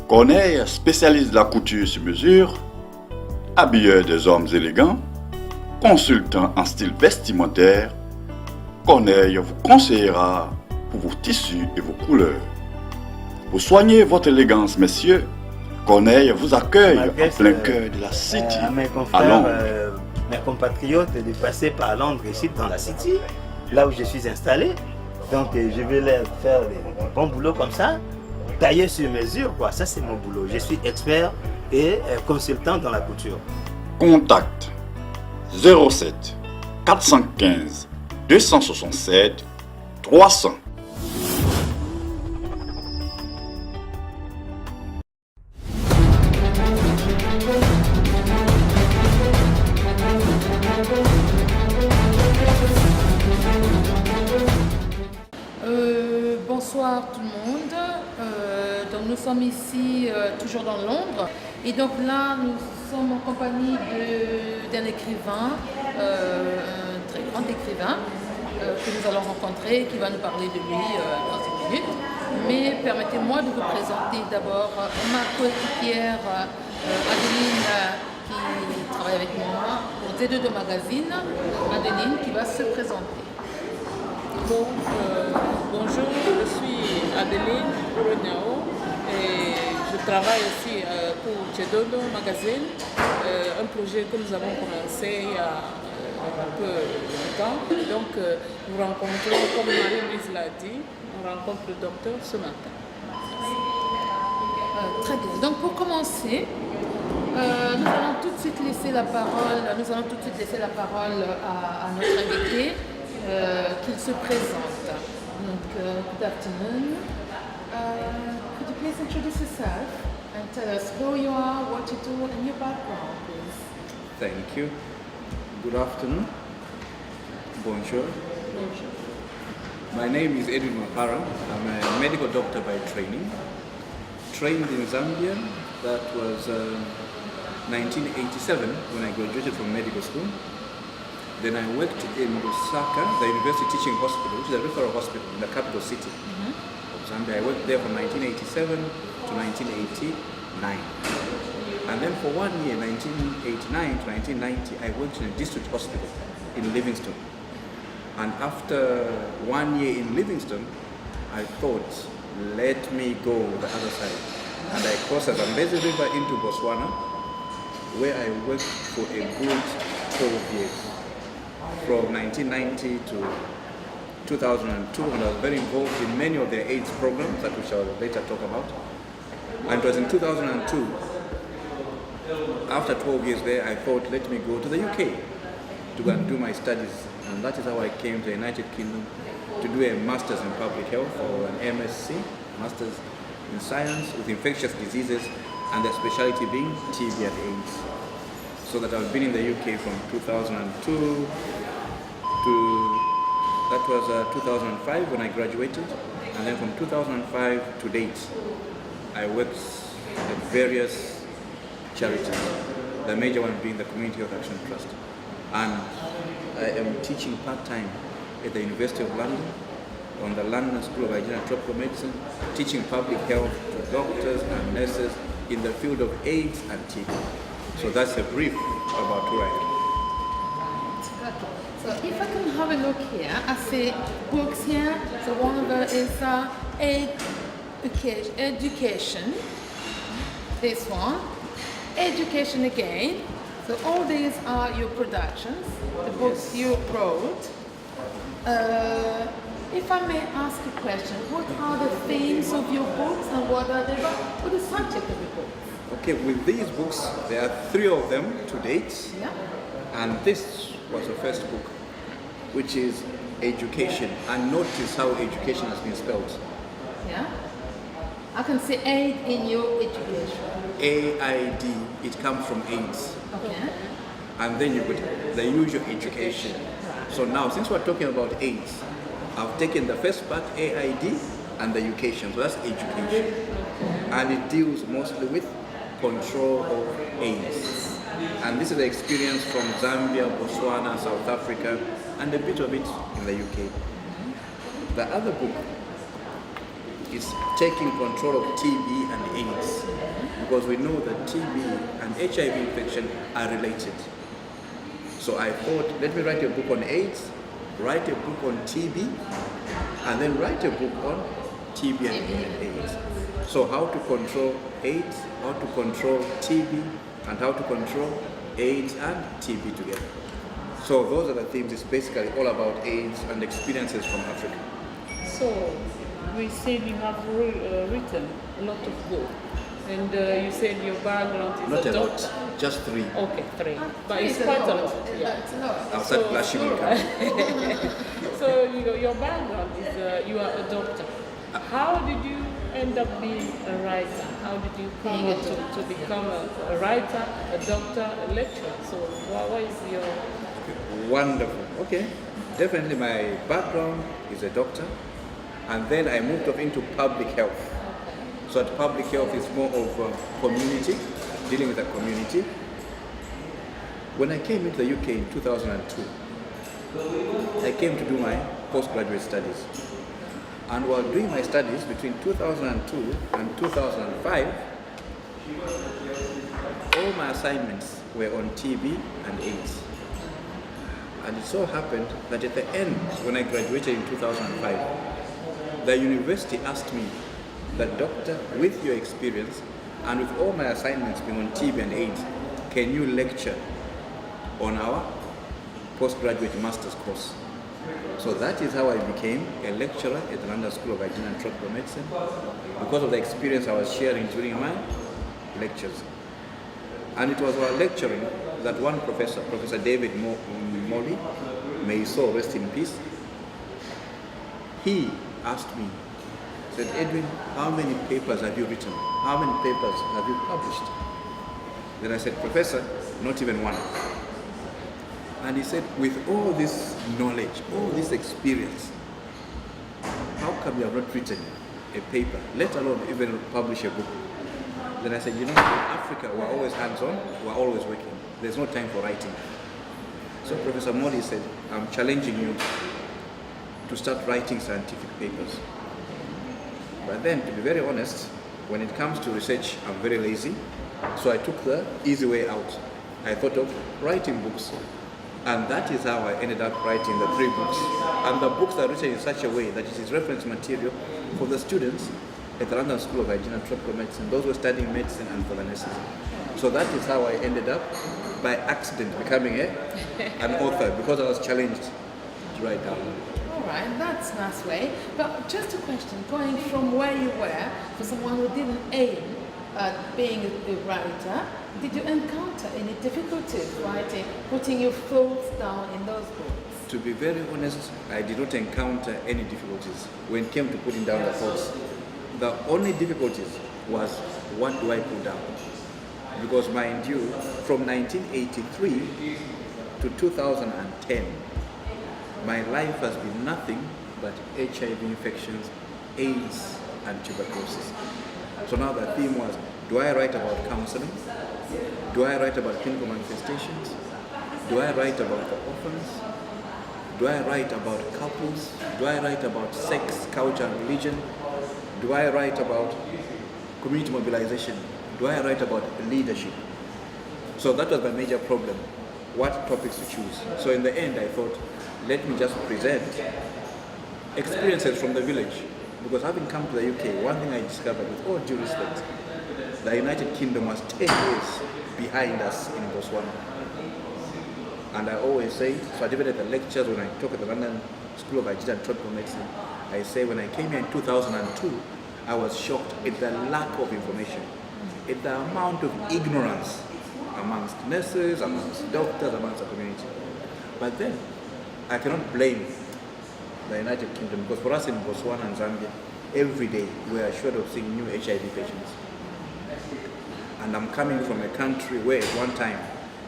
Corneille spécialise la couture sur mesure, habilleur des hommes élégants, consultant en style vestimentaire. Corneille vous conseillera pour vos tissus et vos couleurs. Pour soigner votre élégance, messieurs, Corneille vous accueille en plein cœur de la City, à Londres. Mes compatriotes de passer par Londres ici dans la City, là où je suis installé. Donc je vais leur faire un bon boulot comme ça, taillé sur mesure, quoi. Ça c'est mon boulot. Je suis expert et consultant dans la couture. Contact 07 415 267 300. Bonsoir tout le monde. Donc nous sommes ici toujours dans Londres et donc là nous sommes en compagnie d'un écrivain, un très grand écrivain que nous allons rencontrer, qui va nous parler de lui dans une minute. Mais permettez-moi de vous présenter d'abord ma coéquipière Adeline qui travaille avec moi pour Z2 de Magazine. Adeline qui va se présenter. Bonjour, je suis Adeline Rognao et je travaille aussi pour Chedodo Magazine, un projet que nous avons commencé il y a un peu de temps. Donc nous rencontrons, comme Marie-Louise l'a dit, on rencontre le docteur ce matin. Très bien. Donc pour commencer, nous allons tout de suite laisser la parole à notre invité. Qu'il se présente. Donc, good afternoon. Could you please introduce yourself and tell us who you are, what you do, and your background, please? Thank you. Good afternoon. Bonjour. Bonjour. My name is Edwin Mapara. I'm a medical doctor by training. Trained in Zambia. That was 1987 when I graduated from medical school. Then I worked in Lusaka, the University Teaching Hospital, which is a referral hospital in the capital city of Zambia. I worked there from 1987 to 1989. And then for 1 year, 1989 to 1990, I worked in a district hospital in Livingstone. And after 1 year in Livingstone, I thought, let me go the other side. And I crossed the Zambezi River into Botswana, where I worked for a good 12 years. From 1990 to 2002, and I was very involved in many of their AIDS programs that we shall later talk about. And it was in 2002, after 12 years there, I thought, let me go to the UK to go and do my studies. And that is how I came to the United Kingdom to do a Master's in Public Health, or an MSc, Master's in Science with Infectious Diseases, and their specialty being TB and AIDS. So that I've been in the UK from 2002 to, that was 2005 when I graduated, and then from 2005 to date, I worked at various charities, the major one being the Community Health Action Trust. And I am teaching part-time at the University of London, on the London School of Hygiene and Tropical Medicine, teaching public health to doctors and nurses in the field of AIDS and TB. So that's a brief about who I am. Okay. So if I can have a look here, I see books here. So one of them is education. This one, education again. So all these are your productions, the books you wrote. If I may ask a question, what are the themes of your books and what are the subject of your books? Okay, with these books, there are 3 of them to date. Yeah. And this was the first book, which is Education. And notice how education has been spelled. Yeah. I can see aid in your education. A-I-D, it comes from AIDS. Okay. And then you put the usual education. So now, since we're talking about AIDS, I've taken the first part, AID, and the education. So that's education. And it deals mostly with control of AIDS. And this is the experience from Zambia, Botswana, South Africa, and a bit of it in the UK. The other book is taking control of TB and AIDS, because we know that TB and HIV infection are related. So I thought, let me write a book on AIDS, write a book on TB, and then write a book on TB and AIDS. So how to control AIDS, how to control TB, and how to control AIDS and TB together. So those are the themes. It's basically all about AIDS and experiences from Africa. So we said you have written a lot of books, and you said your background is Not a doctor. lot, just 3. Okay, 3. But Three it's is quite a a lot. lot. Yeah. It's a lot. I'll start blushing in camera. So your background is you are a doctor. How did you end up being a writer? How did you come to become a writer, a doctor, a lecturer? So what is your... Wonderful. Okay. Definitely my background is a doctor, and then I moved up into public health. So at public health is more of community, dealing with the community. When I came into the UK in 2002, I came to do my postgraduate studies. And while doing my studies between 2002 and 2005, all my assignments were on TB and AIDS. And it so happened that at the end, when I graduated in 2005, the university asked me, that doctor, with your experience and with all my assignments being on TB and AIDS, can you lecture on our postgraduate master's course? So that is how I became a lecturer at the London School of Hygiene and Tropical Medicine, because of the experience I was sharing during my lectures. And it was while lecturing that one professor, Professor David Molly, may his soul rest in peace, he asked me, said, Edwin, how many papers have you written? How many papers have you published? Then I said, Professor, not even one. And he said, with all this knowledge, all this experience, how come you have not written a paper, let alone even publish a book? Then I said, you know, in Africa, we're always hands-on, we're always working. There's no time for writing. So Professor Modi said, I'm challenging you to start writing scientific papers. But then, to be very honest, when it comes to research, I'm very lazy. So I took the easy way out. I thought of writing books. And that is how I ended up writing the 3 books. And the books are written in such a way that it is reference material for the students at the London School of Hygiene and Tropical Medicine, those who are studying medicine and for the nurses. So that is how I ended up, by accident, becoming an author, because I was challenged to write down. All right, that's a nice way. But just a question, going from where you were, for someone who didn't aim at being a writer, did you encounter any difficulties writing, putting your thoughts down in those books? To be very honest, I did not encounter any difficulties when it came to putting down the thoughts. The only difficulties was, what do I put down? Because mind you, from 1983 to 2010, my life has been nothing but HIV infections, AIDS, and tuberculosis. So now the theme was, do I write about counseling? Do I write about clinical manifestations? Do I write about the orphans? Do I write about couples? Do I write about sex, culture, and religion? Do I write about community mobilization? Do I write about leadership? So that was my major problem, what topics to choose. So in the end, I thought, let me just present experiences from the village. Because having come to the UK, one thing I discovered, with all due respect, the United Kingdom was 10 years behind us in Botswana. And I always say, so even at the lectures, when I talk at the London School of Hygiene and Tropical Medicine, I say when I came here in 2002, I was shocked at the lack of information, at the amount of ignorance amongst nurses, amongst doctors, amongst the community. But then, I cannot blame the United Kingdom, because for us in Botswana and Zambia, every day we are assured of seeing new HIV patients. And I'm coming from a country where at one time,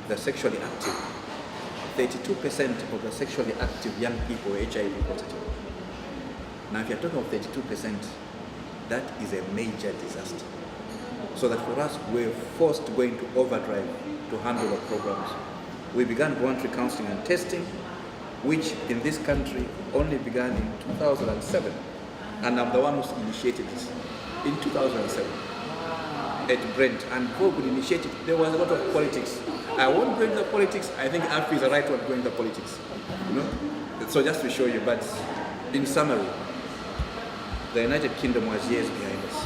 the sexually active, 32% of the sexually active young people were HIV positive. Now if you're talking of 32%, that is a major disaster. So that for us, we're forced to go into overdrive to handle the programs. We began voluntary counseling and testing, which in this country only began in 2007. And I'm the one who initiated it in 2007 at Brent. And before we initiated it, there was a lot of politics. I won't go into the politics. I think AFI is the right one to go into politics. You know? So just to show you, but in summary, the United Kingdom was years behind us.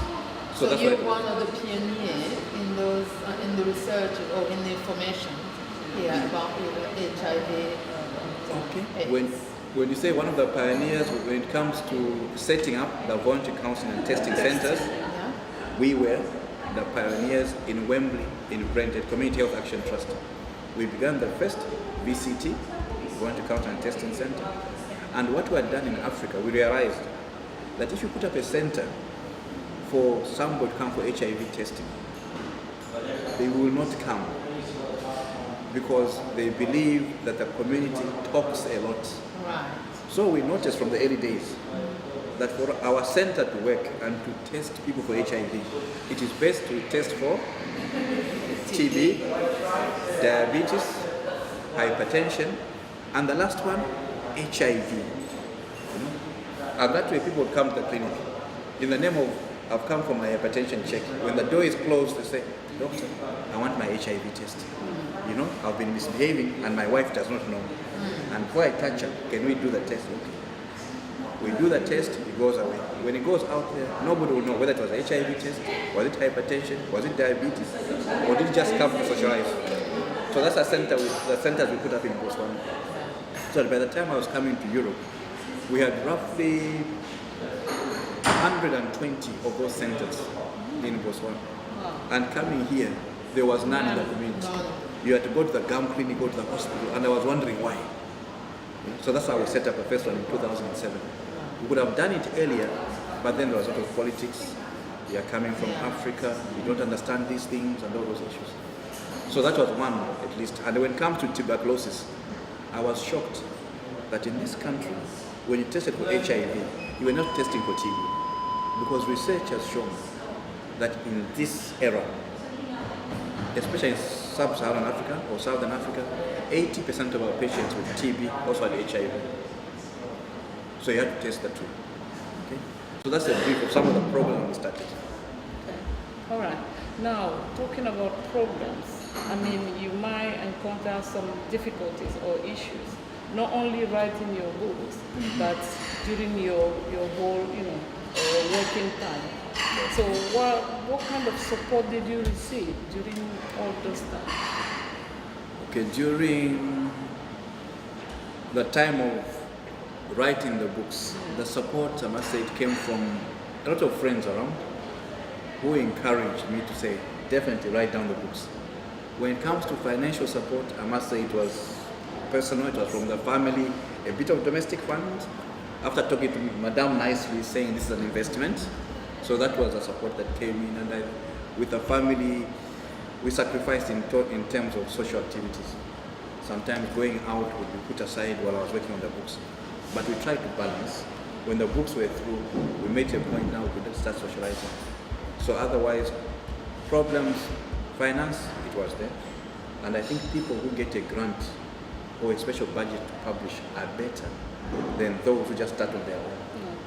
So that's you're why one of the pioneers in those in the research or in the information here about HIV. Okay. AIDS. When you say one of the pioneers, when it comes to setting up the voluntary counseling and testing centers, Yeah. we were the pioneers in Wembley, in Brent, Community Health Action Trust. We began the first VCT, voluntary counseling and testing center. And what we had done in Africa, we realized that if you put up a center for somebody to come for HIV testing, they will not come because they believe that the community talks a lot. Right. So we noticed from the early days that for our center to work and to test people for HIV, it is best to test for TB, diabetes, hypertension, and the last one, HIV. And that way people would come to the clinic in the name of, I've come for my hypertension check. When the door is closed, they say, doctor, I want my HIV test. You know, I've been misbehaving and my wife does not know. And before I touch her, can we do the test? Okay. We do the test, it goes away. When it goes out there, nobody will know whether it was an HIV test, was it hypertension, was it diabetes, or did it just come to socialize. So that's the centers we put up in Botswana. So by the time I was coming to Europe, we had roughly 120 of those centers in Botswana. And coming here, there was none in the community. You had to go to the GAM clinic, go to the hospital, and I was wondering why. So that's how we set up the first one in 2007. We would have done it earlier, but then there was a lot of politics. We are coming from Africa, we don't understand these things and all those issues. So that was one, at least. And when it comes to tuberculosis, I was shocked that in this country, when you tested for HIV, you were not testing for TB. Because research has shown that in this era, especially in sub-Saharan Africa or Southern Africa, 80% of our patients with TB also had HIV. So you had to test that too. Okay? So that's a brief of some of the problems we started. Okay. All right. Now, talking about problems, I mean, you might encounter some difficulties or issues, not only writing your books, but during your whole, working time. So what kind of support did you receive during all those times? Okay, during the time of writing the books, the support, I must say, it came from a lot of friends around who encouraged me to say, definitely write down the books. When it comes to financial support, I must say it was personal, it was from the family, a bit of domestic funds. After talking to Madame nicely, saying this is an investment, so that was the support that came in, and with the family, we sacrificed in terms of social activities. Sometimes going out would be put aside while I was working on the books. But we tried to balance. When the books were through, we made a point now we could start socializing. So otherwise, problems, finance, it was there. And I think people who get a grant or a special budget to publish are better than those who just start on their own.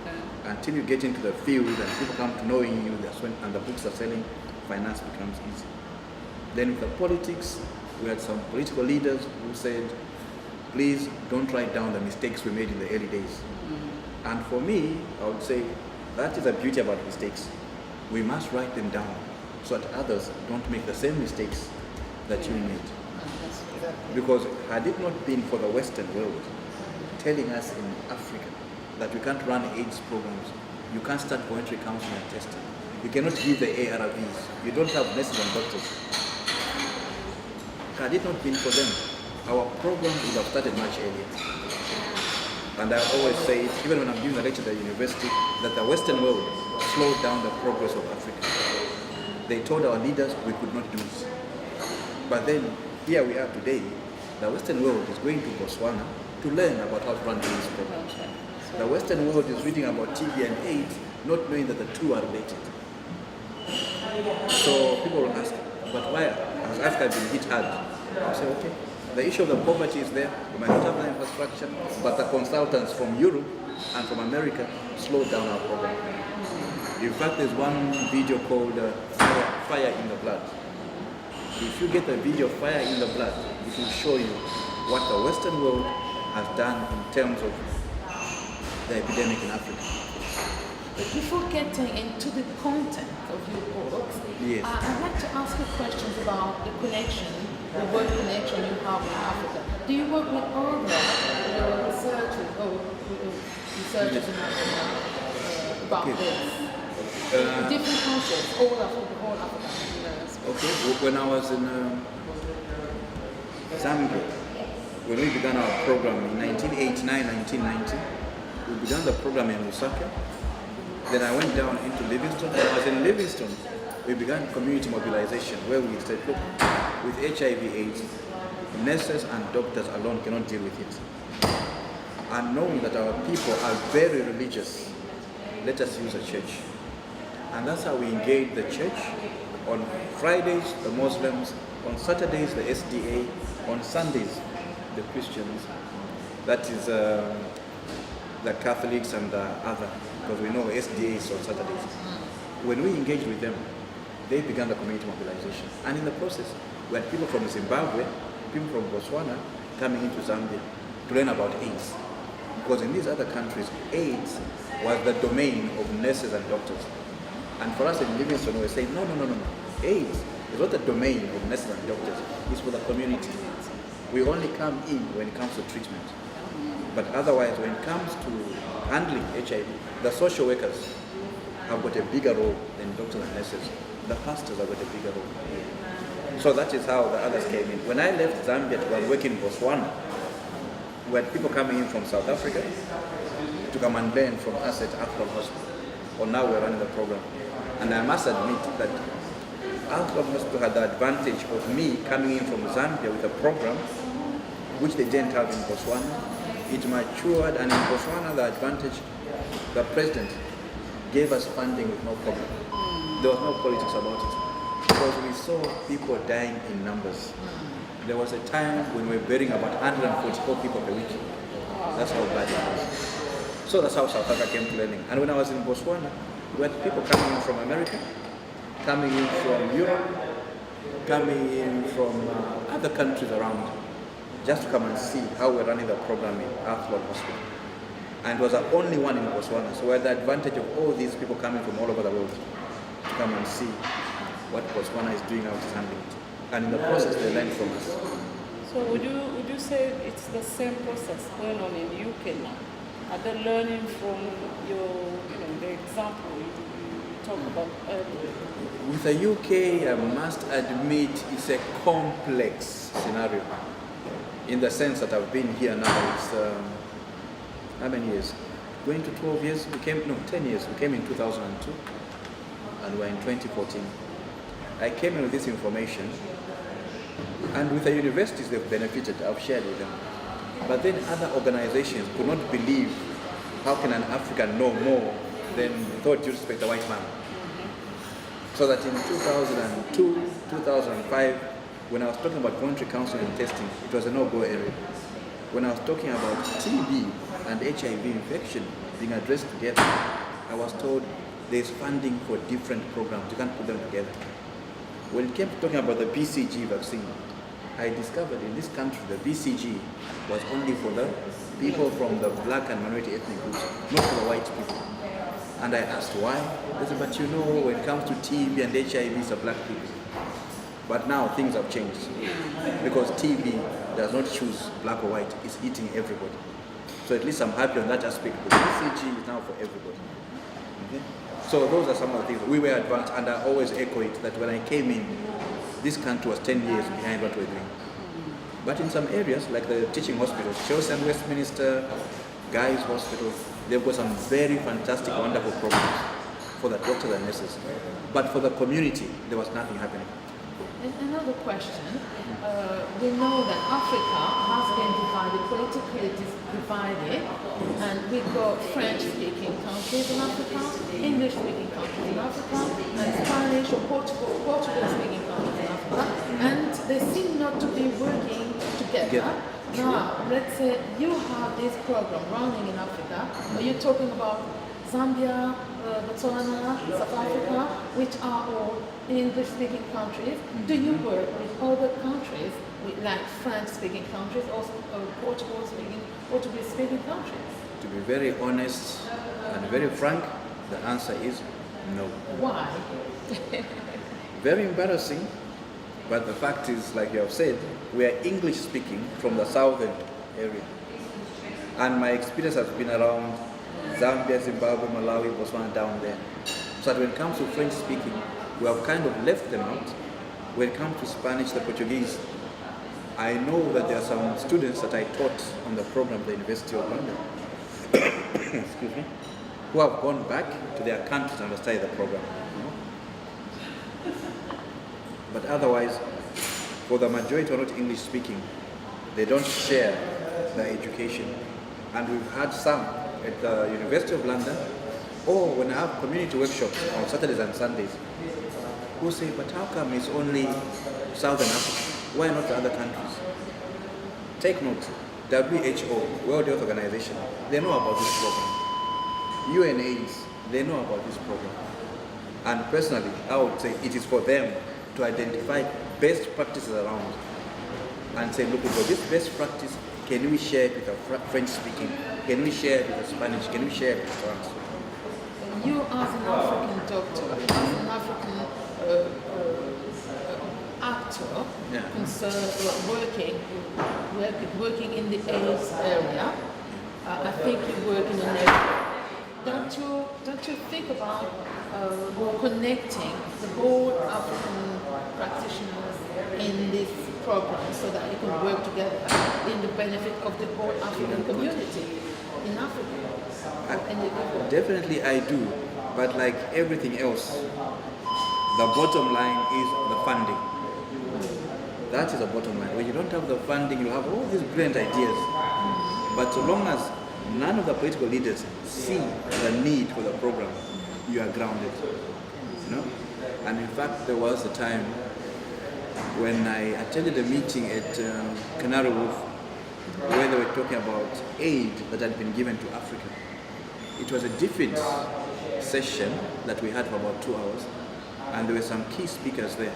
Okay. Until you get into the field and people come to knowing you, that's when, and the books are selling, finance becomes easy. Then with the politics, we had some political leaders who said, please don't write down the mistakes we made in the early days. Mm-hmm. And for me, I would say that is the beauty about mistakes. We must write them down so that others don't make the same mistakes that you made. Because had it not been for the Western world telling us in Africa that we can't run AIDS programs, you can't start voluntary counseling and testing, you cannot give the ARVs, you don't have nurses and doctors. Had it not been for them, our program would have started much earlier. And I always say it, even when I'm doing the lecture at the university, that the Western world slowed down the progress of Africa. They told our leaders we could not do it. But then, here we are today, the Western world is going to Botswana to learn about how to run these programs. The Western world is reading about TB and AIDS, not knowing that the two are related. So people will ask, but why has Africa been hit hard? I say, okay, the issue of the poverty is there, we might not have the infrastructure, but the consultants from Europe and from America slowed down our program. In fact, there's one video called Fire in the Blood. If you get the video Fire in the Blood, it will show you what the Western world has done in terms of the epidemic in Africa. But before getting into the content of your books, Yes. I'd like to ask you questions about the connection, the work connection you have with Africa. Do you work with other researchers or researchers in Africa about Okay. this? Different countries, all Africa. Okay, when I was in Zambia, when we began our program in 1989, 1990, we began the program in Lusaka. Then I went down into Livingstone. When I was in Livingstone, we began community mobilization where we said, look, with HIV/AIDS, nurses and doctors alone cannot deal with it. And knowing that our people are very religious, let us use a church. And that's how we engaged the church. On Fridays, the Muslims. On Saturdays, the SDA. On Sundays, the Christians. That is the Catholics and the other, because we know SDA is on Saturdays. When we engaged with them, they began the community mobilization. And in the process, we had people from Zimbabwe, people from Botswana coming into Zambia to learn about AIDS. Because in these other countries, AIDS was the domain of nurses and doctors. And for us in Livingstone, we say, no. AIDS is not the domain of nurses and doctors. It's for the community. We only come in when it comes to treatment. But otherwise, when it comes to handling HIV, the social workers have got a bigger role than doctors and nurses. The pastors have got a bigger role. So that is how the others came in. When I left Zambia to go and work in Botswana, we had people coming in from South Africa to come and learn from us at Athlone Hospital. Or now we're running the program. And I must admit that Athlone Hospital had the advantage of me coming in from Zambia with a program which they didn't have in Botswana. It matured, and in Botswana the advantage, the president gave us funding with no problem. There was no politics about it. Because we saw people dying in numbers. There was a time when we were burying about 144 people per week. That's how bad it was. So that's how South Africa came to learning. And when I was in Botswana, we had people coming in from America, coming in from Europe, coming in from other countries around, just to come and see how we're running the program in Athlone Hospital. And it was the only one in Botswana. So we had the advantage of all these people coming from all over the world to come and see what Botswana is doing, how it is handling it. And in the process, they learn from us. So would you say it's the same process going on in the UK now? Are they learning from the example you talked about earlier? With the UK, I must admit it's a complex scenario. In the sense that I've been here now, it's how many years? Going to 12 years? 10 years. We came in 2002 and we're in 2014. I came in with this information, and with the universities they've benefited, I've shared with them. But then other organizations could not believe how can an African know more than, with all due respect, a white man. So that in 2002, 2005, when I was talking about voluntary counseling and testing, it was a no-go area. When I was talking about TB and HIV infection being addressed together, I was told there's funding for different programs. You can't put them together. When it came to talking about the BCG vaccine, I discovered in this country the BCG was only for the people from the black and minority ethnic groups, not for the white people. And I asked why. They said, but when it comes to TB and HIV, it's a black people. But now things have changed because TB does not choose black or white, it's eating everybody. So at least I'm happy on that aspect. The BCG is now for everybody. Okay? So those are some of the things. We were advanced, and I always echo it that when I came in, this country was 10 years behind what we're doing. But in some areas, like the teaching hospitals, Chelsea and Westminster, Guy's Hospital, they've got some very fantastic, wonderful programs for the doctors and nurses. But for the community, there was nothing happening. Another question. We know that Africa has been divided, politically divided, and we've got French-speaking countries in Africa, English-speaking countries in Africa, and Spanish or Portugal-speaking countries in Africa, and they seem not to be working together. Now, let's say you have this program running in Africa. Are you talking about Zambia, Botswana, South Africa, which are all English-speaking countries? Do you work with other countries, like French-speaking countries, or Portuguese-speaking countries? To be very honest and very frank, the answer is no. Why? Very embarrassing, but the fact is, like you have said, we are English speaking from the southern area. And my experience has been around Zambia, Zimbabwe, Malawi, Botswana, down there. So that when it comes to French speaking, we have kind of left them out. When it comes to Spanish, the Portuguese, I know that there are some students that I taught on the program at the University of London, excuse me, who have gone back to their countries and studied the program. But otherwise, for the majority who are not English speaking, they don't share the education. And we've had some at the University of London, or when I have community workshops on Saturdays and Sundays, who say, but how come it's only Southern Africa? Why not the other countries? Take note, WHO, World Health Organization, they know about this program. UNAIDS, they know about this program. And personally, I would say it is for them to identify best practices around and say, look, for this best practice, can we share it with the French speaking? Can we share it with the Spanish? Can we share it with France? You as an African doctor, as an African actor, working in the AIDS area, I think you work in an area. Don't you think about connecting the whole African practitioners in this program so that you can work together in the benefit of the whole African community in Africa? Definitely I do, but like everything else, the bottom line is the funding. That is the bottom line. When you don't have the funding, you have all these brilliant ideas, but so long as none of the political leaders see the need for the program, you are grounded. You know? And in fact, there was a time when I attended a meeting at Canary Wharf where they were talking about aid that had been given to Africa. It was a different session that we had for about 2 hours, and there were some key speakers there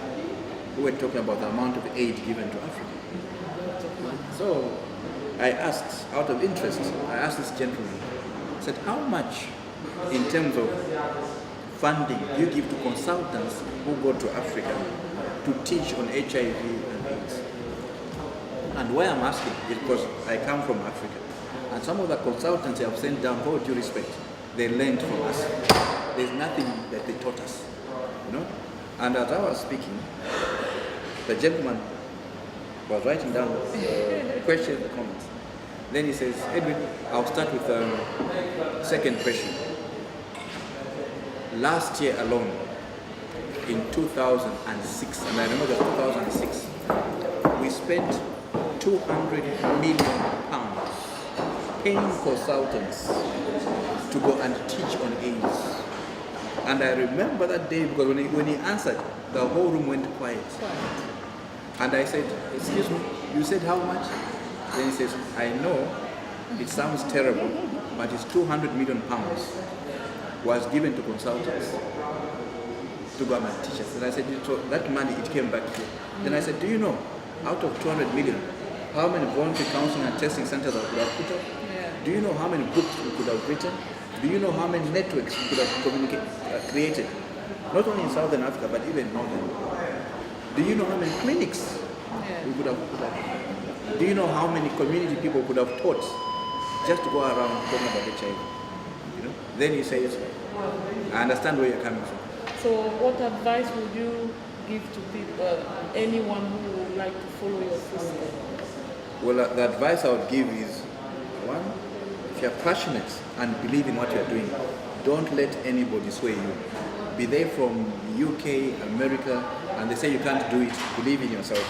who were talking about the amount of aid given to Africa. So I asked, out of interest, I asked this gentleman, I said, how much in terms of funding do you give to consultants who go to Africa to teach on HIV and AIDS? And why I'm asking is because I come from Africa, and some of the consultants have sent down, with all due respect, they learned from us. There's nothing that they taught us, you know? And as I was speaking, the gentleman was writing down questions and comments. Then he says, Edwin, I'll start with the second question. Last year alone, in 2006, and I remember that 2006, we spent 200 million pounds paying consultants to go and teach on AIDS. And I remember that day because when he answered, the whole room went quiet. And I said, excuse me, you said how much? Then he says, I know it sounds terrible, but it's 200 million pounds was given to consultants to go and teach us. And I said, so that money, it came back here. Then I said, do you know, out of 200 million, how many voluntary counseling and testing centers I could have put up? Yeah. Do you know how many books we could have written? Do you know how many networks we could have created? Not only in Southern Africa, but even Northern. Do you know how many clinics we could have put up? Do you know how many community people could have taught just to go around talking about HIV? You know? Then he says, I understand where you're coming from. So what advice would you give to people, anyone who would like to follow your footsteps? Well, the advice I would give is, one, if you're passionate and believe in what you're doing, don't let anybody sway you. Be they from UK, America, and they say you can't do it, believe in yourself.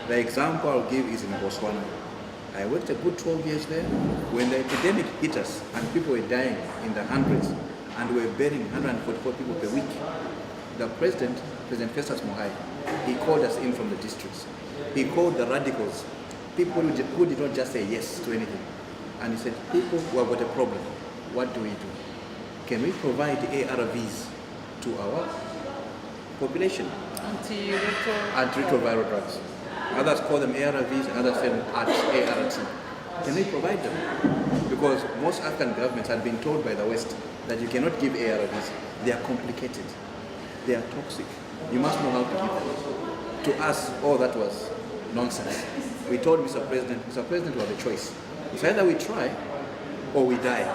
The example I'll give is in Botswana. I worked a good 12 years there. When the epidemic hit us and people were dying in the hundreds, and we were burying 144 people per week, the President Festus Mogae, he called us in from the districts. He called the radicals people who did not just say yes to anything. And he said, people who have got a problem, what do we do? Can we provide ARVs to our population? Antiretroviral drugs. Others call them ARVs, others say ART. Can we provide them? Because most African governments had been told by the West that you cannot give ARVs. They are complicated. They are toxic. You must know how to give them. To us, all that was nonsense. We told Mr. President, Mr. President, we have a choice. It's either we try or we die.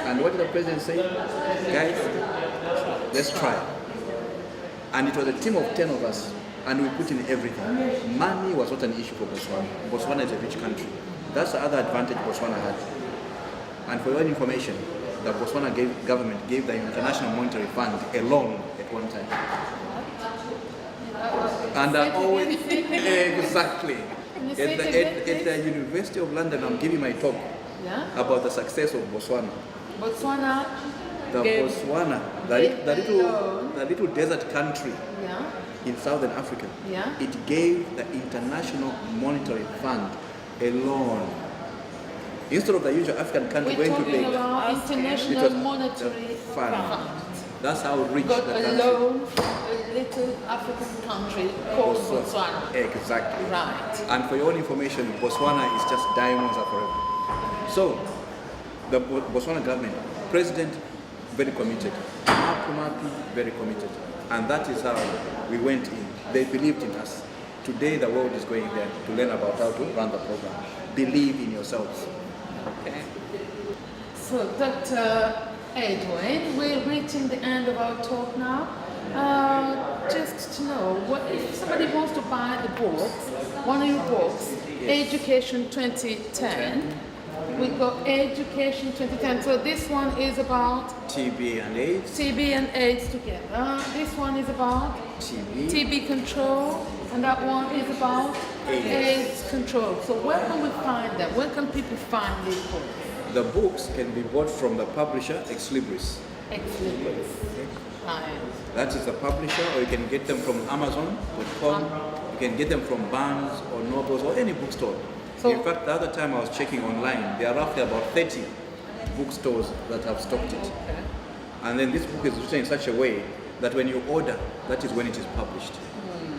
And what did the president say? Guys, let's try. And it was a team of 10 of us, and we put in everything. Money was not an issue for Botswana. Botswana is a rich country. That's the other advantage Botswana had. And for your information, the Botswana government gave the International Monetary Fund a loan at one time. And always, exactly. At the University of London, I'm giving my talk about the success of Botswana. Botswana, the little desert country in Southern Africa, it gave the International Monetary Fund a loan. Instead of the usual African country going to pay, International Monetary Fund. That's how rich got the a country. loan, a little African country called Botswana. Exactly. Right. And for your own information, Botswana is just diamonds are forever. So, the Botswana government, president, very committed. Mapi, very committed. And that is how we went in. They believed in us. Today, the world is going there to learn about how to run the program. Believe in yourselves. Okay. So, Dr. Edwin, we're reaching the end of our talk now. Just to know, what if somebody wants to buy the books, one of your books, Education 2010. We got Education 2010. So this one is about TB and AIDS. TB and AIDS together. This one is about TB control, and that one is about AIDS control. So where can we find them? Where can people find these books? The books can be bought from the publisher Ex Libris. Ex Libris. Right. That is the publisher, or you can get them from Amazon.com. You can get them from Barnes or Nobles or any bookstore. So, in fact, the other time I was checking online, there are roughly about 30 bookstores that have stocked it. Okay. And then this book is written in such a way that when you order, that is when it is published.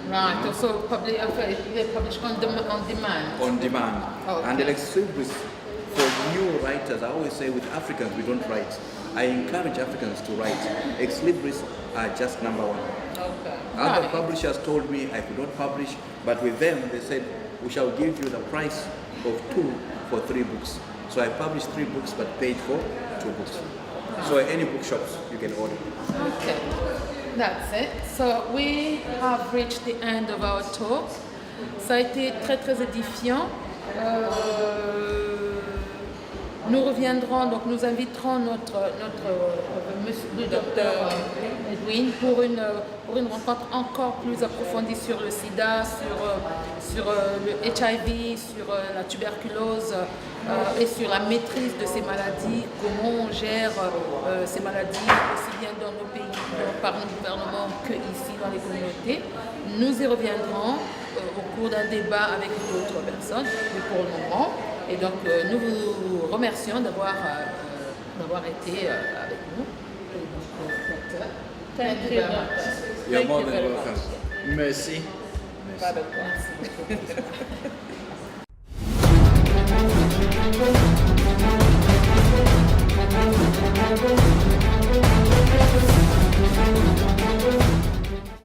Right, so they publish on demand. On demand. Okay. And Ex Libris, for new writers, I always say with Africans we don't write. I encourage Africans to write. Ex Libris are just number one. Okay. Other publishers told me I could not publish, but with them they said, we shall give you the price of 2 for 3 books. So I published 3 books but paid for 2 books. So at any bookshops you can order. Okay, that's it. So we have reached the end of our talk. Ça a été très très édifiant. Nous reviendrons, donc nous inviterons notre monsieur le docteur Edwin pour une rencontre encore plus approfondie sur le sida, sur le HIV, sur la tuberculose et sur la maîtrise de ces maladies, comment on gère ces maladies aussi bien dans nos pays, par nos gouvernements que ici dans les communautés. Nous y reviendrons au cours d'un débat avec d'autres personnes, mais pour le moment. Et donc, nous vous remercions d'avoir été avec nous. Thank you very much. You're more Thank you than very welcome. much. Merci. Merci.